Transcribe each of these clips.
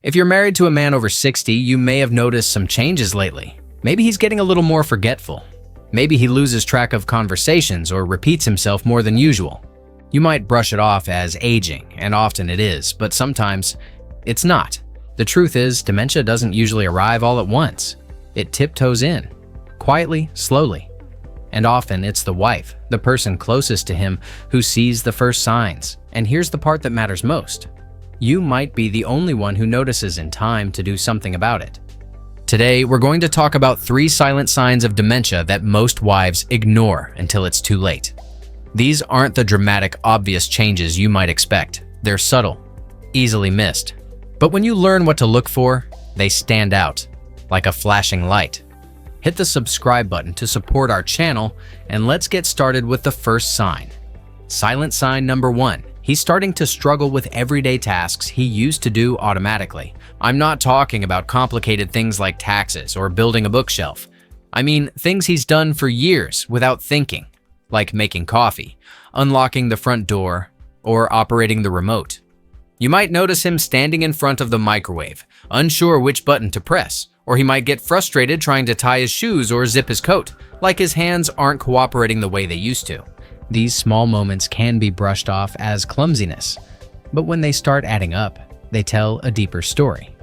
If you're married to a man over 60, you may have noticed some changes lately. Maybe he's getting a little more forgetful. Maybe he loses track of conversations or repeats himself more than usual. You might brush it off as aging, and often it is, but sometimes it's not. The truth is, dementia doesn't usually arrive all at once. It tiptoes in, quietly, slowly. And often it's the wife, the person closest to him, who sees the first signs. And here's the part that matters most. You might be the only one who notices in time to do something about it. Today, we're going to talk about 3 silent signs of dementia that most wives ignore until it's too late. These aren't the dramatic, obvious changes you might expect. They're subtle, easily missed. But when you learn what to look for, they stand out, like a flashing light. Hit the subscribe button to support our channel, and let's get started with the first sign. Silent sign number 1. He's starting to struggle with everyday tasks he used to do automatically. I'm not talking about complicated things like taxes or building a bookshelf. I mean things he's done for years without thinking, like making coffee, unlocking the front door, or operating the remote. You might notice him standing in front of the microwave, unsure which button to press, or he might get frustrated trying to tie his shoes or zip his coat, like his hands aren't cooperating the way they used to. These small moments can be brushed off as clumsiness, but when they start adding up, they tell a deeper story.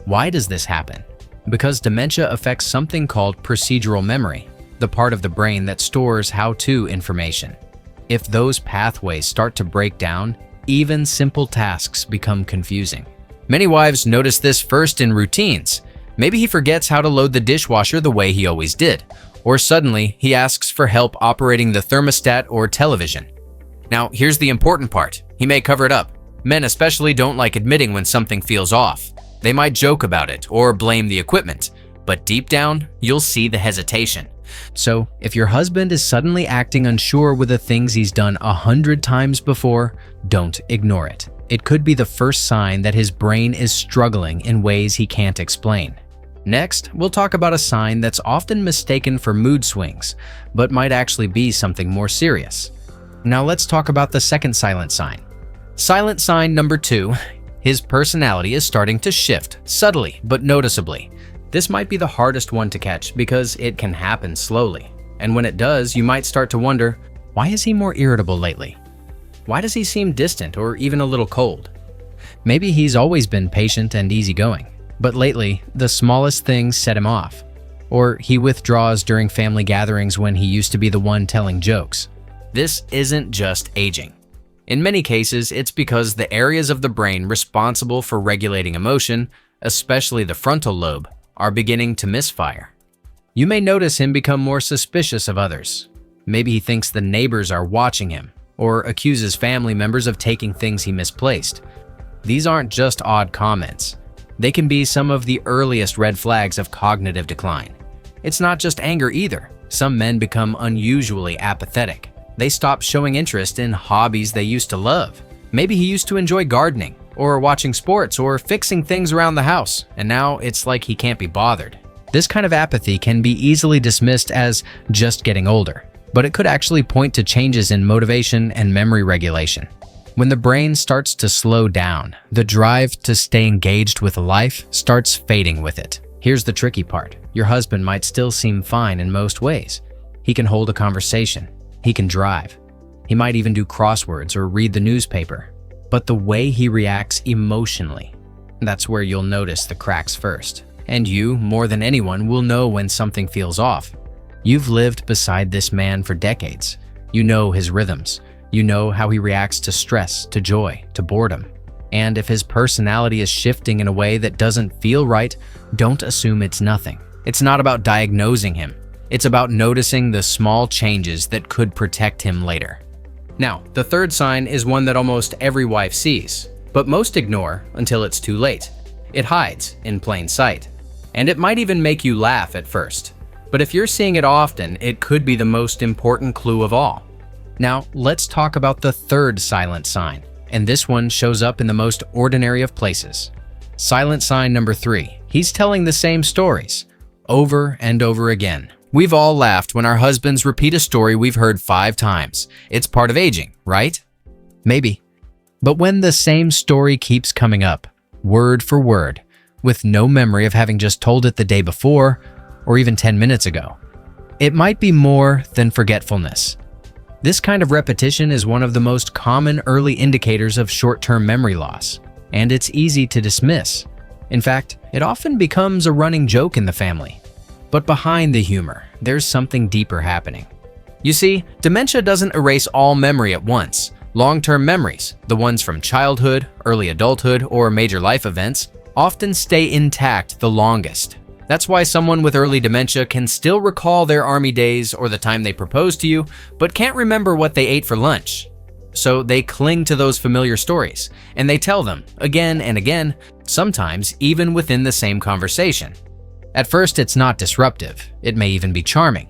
Why does this happen? Because dementia affects something called procedural memory, the part of the brain that stores how-to information. If those pathways start to break down, even simple tasks become confusing. Many wives notice this first in routines. Maybe he forgets how to load the dishwasher the way he always did, or suddenly he asks for help operating the thermostat or television. Now, here's the important part. He may cover it up. Men especially don't like admitting when something feels off. They might joke about it or blame the equipment, but deep down, you'll see the hesitation. So, if your husband is suddenly acting unsure with the things he's done 100 times before, don't ignore it. It could be the first sign that his brain is struggling in ways he can't explain. Next, we'll talk about a sign that's often mistaken for mood swings, but might actually be something more serious. Now let's talk about the second silent sign. Silent sign number 2, his personality is starting to shift, subtly but noticeably. This might be the hardest one to catch because it can happen slowly. And when it does, you might start to wonder, why is he more irritable lately? Why does he seem distant or even a little cold? Maybe he's always been patient and easygoing, but lately, the smallest things set him off. Or he withdraws during family gatherings when he used to be the one telling jokes. This isn't just aging. In many cases, it's because the areas of the brain responsible for regulating emotion, especially the frontal lobe, are beginning to misfire. You may notice him become more suspicious of others. Maybe he thinks the neighbors are watching him, or accuses family members of taking things he misplaced. These aren't just odd comments. They can be some of the earliest red flags of cognitive decline. It's not just anger either. Some men become unusually apathetic. They stop showing interest in hobbies they used to love. Maybe he used to enjoy gardening, or watching sports, or fixing things around the house, and now it's like he can't be bothered. This kind of apathy can be easily dismissed as just getting older, but it could actually point to changes in motivation and memory regulation. When the brain starts to slow down, the drive to stay engaged with life starts fading with it. Here's the tricky part. Your husband might still seem fine in most ways. He can hold a conversation. He can drive. He might even do crosswords or read the newspaper. But the way he reacts emotionally, that's where you'll notice the cracks first. And you, more than anyone, will know when something feels off. You've lived beside this man for decades. You know his rhythms. You know how he reacts to stress, to joy, to boredom. And if his personality is shifting in a way that doesn't feel right, don't assume it's nothing. It's not about diagnosing him. It's about noticing the small changes that could protect him later. Now, the third sign is one that almost every wife sees, but most ignore until it's too late. It hides in plain sight. And it might even make you laugh at first. But if you're seeing it often, it could be the most important clue of all. Now, let's talk about the third silent sign, and this one shows up in the most ordinary of places. Silent sign number 3. He's telling the same stories, over and over again. We've all laughed when our husbands repeat a story we've heard 5 times. It's part of aging, right? Maybe. But when the same story keeps coming up, word for word, with no memory of having just told it the day before or even 10 minutes ago. It might be more than forgetfulness. This kind of repetition is one of the most common early indicators of short-term memory loss, and it's easy to dismiss. In fact, it often becomes a running joke in the family. But behind the humor, there's something deeper happening. You see, dementia doesn't erase all memory at once. Long-term memories, the ones from childhood, early adulthood, or major life events, often stay intact the longest. That's why someone with early dementia can still recall their army days or the time they proposed to you, but can't remember what they ate for lunch. So they cling to those familiar stories, and they tell them again and again, sometimes even within the same conversation. At first, it's not disruptive. It may even be charming.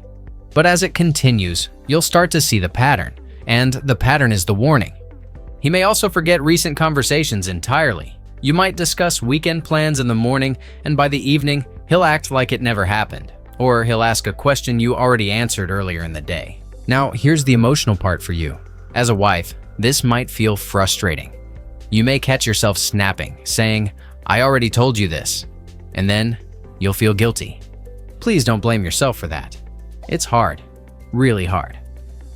But as it continues, you'll start to see the pattern, and the pattern is the warning. He may also forget recent conversations entirely. You might discuss weekend plans in the morning, and by the evening, he'll act like it never happened, or he'll ask a question you already answered earlier in the day. Now, here's the emotional part for you. As a wife, this might feel frustrating. You may catch yourself snapping, saying, "I already told you this," and then you'll feel guilty. Please don't blame yourself for that. It's hard, really hard.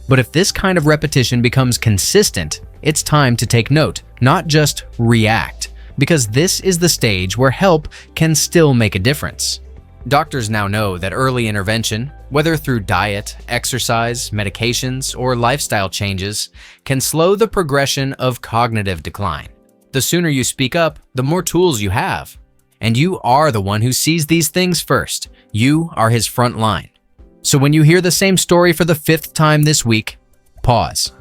But if this kind of repetition becomes consistent, it's time to take note, not just react, because this is the stage where help can still make a difference. Doctors now know that early intervention, whether through diet, exercise, medications, or lifestyle changes, can slow the progression of cognitive decline. The sooner you speak up, the more tools you have. And you are the one who sees these things first. You are his front line. So when you hear the same story for the 5th time this week, pause.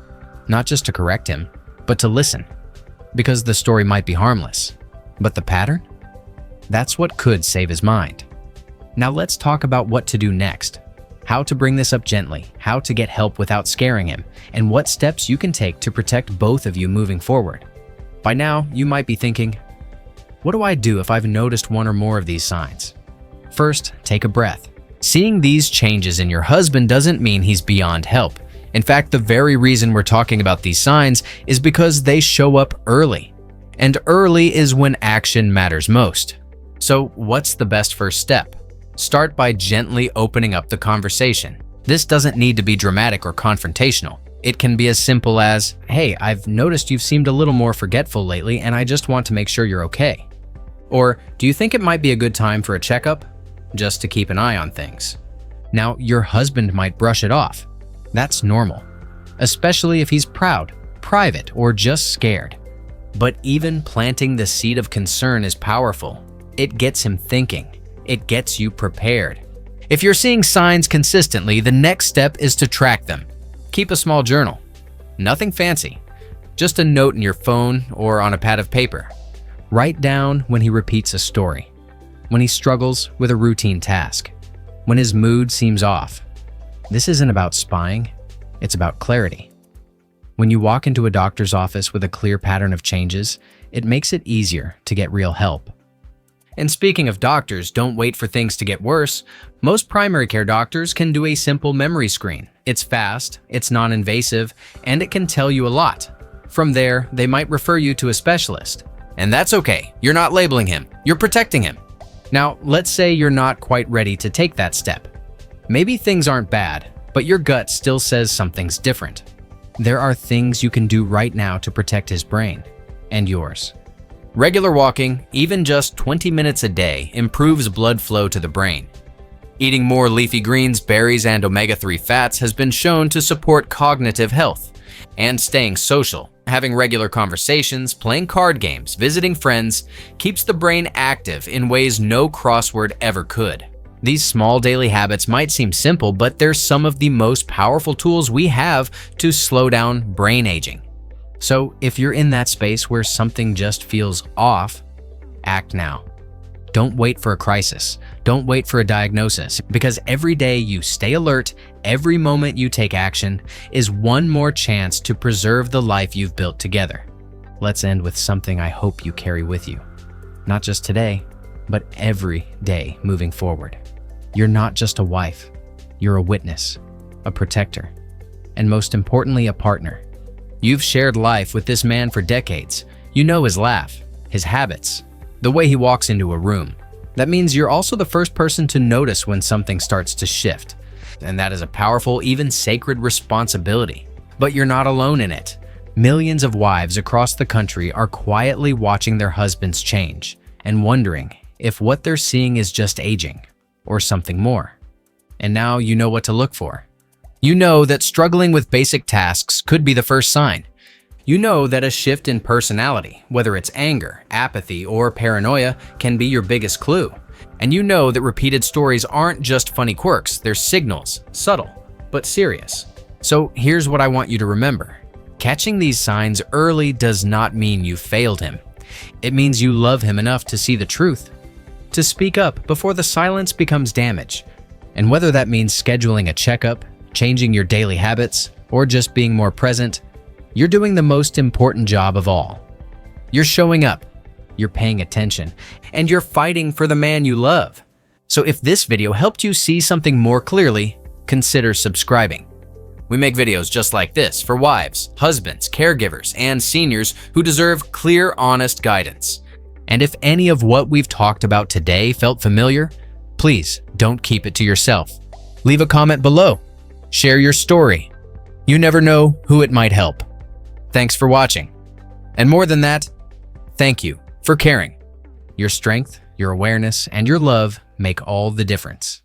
Not just to correct him, but to listen. Because the story might be harmless. But the pattern? That's what could save his mind. Now let's talk about what to do next. How to bring this up gently, how to get help without scaring him, and what steps you can take to protect both of you moving forward. By now, you might be thinking, what do I do if I've noticed one or more of these signs? First, take a breath. Seeing these changes in your husband doesn't mean he's beyond help. In fact, the very reason we're talking about these signs is because they show up early. And early is when action matters most. So what's the best first step? Start by gently opening up the conversation. This doesn't need to be dramatic or confrontational. It can be as simple as, "Hey, I've noticed you've seemed a little more forgetful lately, and I just want to make sure you're okay." Or, "Do you think it might be a good time for a checkup? Just to keep an eye on things." Now, your husband might brush it off. That's normal, especially if he's proud, private, or just scared. But even planting the seed of concern is powerful. It gets him thinking. It gets you prepared. If you're seeing signs consistently, the next step is to track them. Keep a small journal. Nothing fancy. Just a note in your phone or on a pad of paper. Write down when he repeats a story, when he struggles with a routine task, when his mood seems off. This isn't about spying, it's about clarity. When you walk into a doctor's office with a clear pattern of changes, it makes it easier to get real help. And speaking of doctors, don't wait for things to get worse. Most primary care doctors can do a simple memory screen. It's fast, it's non-invasive, and it can tell you a lot. From there, they might refer you to a specialist. And that's okay. You're not labeling him. You're protecting him. Now, let's say you're not quite ready to take that step. Maybe things aren't bad, but your gut still says something's different. There are things you can do right now to protect his brain and yours. Regular walking, even just 20 minutes a day, improves blood flow to the brain. Eating more leafy greens, berries, and omega-3 fats has been shown to support cognitive health. And staying social, having regular conversations, playing card games, visiting friends, keeps the brain active in ways no crossword ever could. These small daily habits might seem simple, but they're some of the most powerful tools we have to slow down brain aging. So if you're in that space where something just feels off, act now. Don't wait for a crisis. Don't wait for a diagnosis, because every day you stay alert, every moment you take action, is one more chance to preserve the life you've built together. Let's end with something I hope you carry with you. Not just today, but every day moving forward. You're not just a wife. You're a witness, a protector, and most importantly, a partner. You've shared life with this man for decades. You know his laugh, his habits, the way he walks into a room. That means you're also the first person to notice when something starts to shift. And that is a powerful, even sacred responsibility. But you're not alone in it. Millions of wives across the country are quietly watching their husbands change and wondering if what they're seeing is just aging or something more. And now you know what to look for. You know that struggling with basic tasks could be the first sign. You know that a shift in personality, whether it's anger, apathy, or paranoia, can be your biggest clue. And you know that repeated stories aren't just funny quirks, they're signals, subtle, but serious. So here's what I want you to remember. Catching these signs early does not mean you failed him. It means you love him enough to see the truth, to speak up before the silence becomes damage. And whether that means scheduling a checkup, changing your daily habits, or just being more present, you're doing the most important job of all. You're showing up, you're paying attention, and you're fighting for the man you love. So if this video helped you see something more clearly, consider subscribing. We make videos just like this for wives, husbands, caregivers, and seniors who deserve clear, honest guidance. And if any of what we've talked about today felt familiar, please don't keep it to yourself. Leave a comment below. Share your story. You never know who it might help. Thanks for watching. And more than that, thank you for caring. Your strength, your awareness, and your love make all the difference.